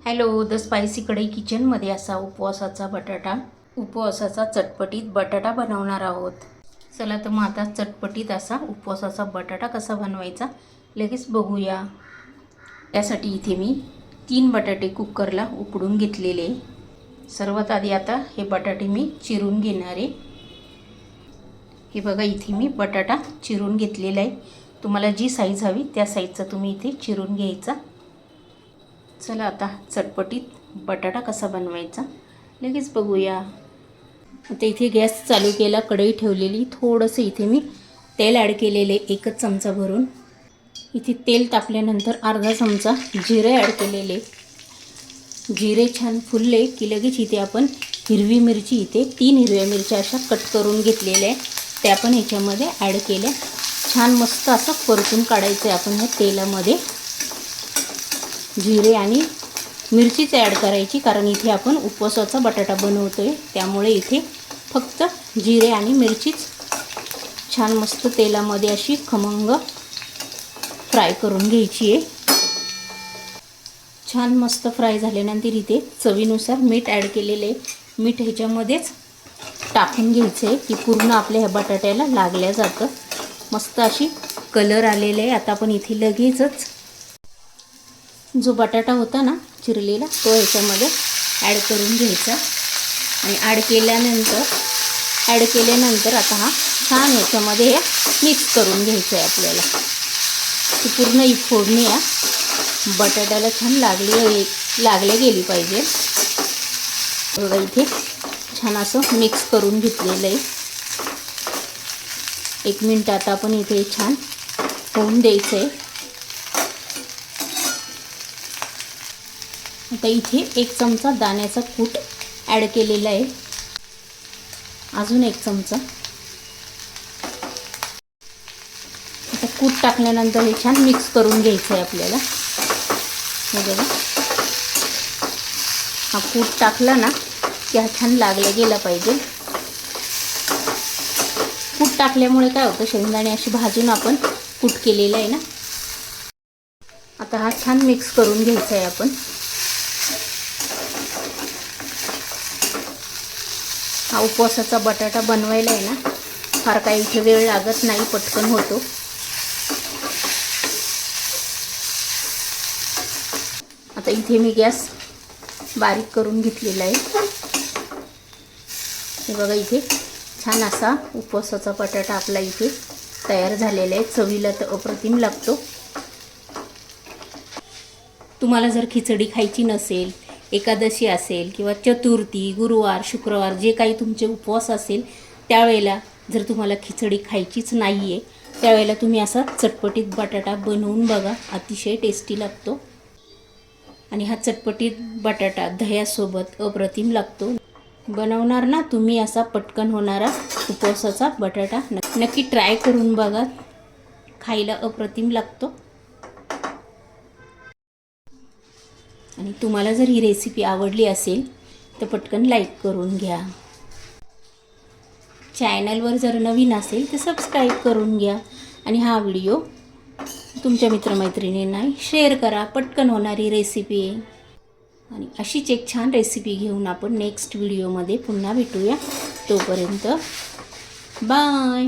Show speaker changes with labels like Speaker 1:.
Speaker 1: Hello, the spicy कढई किचनमध्ये असा उपवासाचा चटपटीत बटाटा बनवणार आहोत। चला तर मग आता चटपटीत असा उपवासाचा बटाटा कसा बनवायचा लगेच बघूया। त्यासाठी इथे मी 3 बटाटे कुकरला उकडून घेतलेले। सर्वात आधी आता हे बटाटे मी चिरून घेणार आहे। हे बघा, इथे मी बटाटा चिरून घेतलेला आहे। तुम्हाला जी साईज हवी त्या साईजचा तुम्ही इथे चिरून घ्यायचा। चला आता चटपटीत बटाटा कसा बनवायचा लगेच बघूया। आता इथे गॅस चालू केला, कढई ठेवलेली, थोडंसं इथे मी तेल ॲड केलेले 1 चमचा भरून। इथे तेल तापल्यानंतर अर्धा चमचा जिरे ॲड केलेले। जिरे छान फुलले की लगेच इथे आपण हिरवी मिरची, इथे 3 हिरव्या मिरच्या अशा कट करून घेतलेल्या त्या पण ह्याच्यामध्ये ॲड केल्या। छान मस्त असं परतून काढायचं आहे आपण ह्या तेलामध्ये। जिरे आणि मिरचीच ॲड करायची, कारण इथे आपण उपवासाचा बटाटा बनवतोय, त्यामुळे इथे फक्त जिरे आणि मिरचीच छान मस्त तेलामध्ये अशी खमंग फ्राय करून घ्यायची आहे। छान मस्त फ्राय झाल्यानंतर इथे चवीनुसार मीठ ॲड केलेले। मीठ ह्याच्यामध्येच टाकून घ्यायचं आहे की पूर्ण आपल्या ह्या बटाट्याला लागल्या जातं। मस्त अशी कलर आलेले आहे। आता आपण इथे लगेचच जो बटाटा होता ना चिरलेला तो ह्याच्यामध्ये ॲड करून घ्यायचा आणि ॲड केल्यानंतर आता हा छान ह्याच्यामध्ये मिक्स करून घ्यायचं आहे आपल्याला। ती पूर्ण ही फोडणी या बटाट्याला छान लागल्या गेली पाहिजे। बघा, इथे छान असं मिक्स करून घेतलेलं आहे। 1 मिनिट आता आपण इथे छान होऊन द्यायचं आहे। आता इथे 1 चमचा दाण्याचा कूट ॲड केलेला आहे, अजून 1 चमचा। आता कूट टाकल्यानंतर हे छान मिक्स करून घ्यायचं आहे आपल्याला। हे बघा, हा कूट टाकला ना की हा छान लागला गेला पाहिजे। कूट टाकल्यामुळे काय होतं, शेंगदाणे अशी भाजून आपण कूट केलेला आहे ना। आता हा छान मिक्स करून घ्यायचा आहे आपण। हा उपवासाचा बटाटा बनवायला आहे ना फार काही इथे वेळ लागत नाही, पटकन होतो। आता इथे मी गॅस बारीक करून घेतलेला आहे। हे बघा, इथे छान असा उपवासाचा बटाटा आपला इथे तयार झालेला आहे। चवीला तर अप्रतिम लागतो। तुम्हाला जर खिचडी खायची नसेल, एकादशी असेल किंवा चतुर्थी, गुरुवार, शुक्रवार जे काही तुमचे उपवास असेल, त्यावेळेला जर तुम्हाला खिचडी खायचीच नाही आहे, त्यावेळेला तुम्ही असा चटपटीत बटाटा बनवून बघा, अतिशय टेस्टी लागतो। आणि हा चटपटीत बटाटा दह्यासोबत अप्रतिम लागतो। बनवणार ना तुम्ही असा पटकन होणारा उपवासाचा बटाटा, नक्की ट्राय करून बघा, खायला अप्रतिम लागतो। आणि तुम्हाला जर ही रेसिपी आवडली असेल तर पटकन लाईक करून घ्या। चॅनलवर जर नवीन असेल तर सबस्क्राईब करून घ्या आणि हा व्हिडिओ तुमच्या मित्रमैत्रिणींना शेअर करा। पटकन होणारी रेसिपी आहे आणि अशीच एक छान रेसिपी घेऊन आपण नेक्स्ट व्हिडिओमध्ये पुन्हा भेटूया। तोपर्यंत बाय।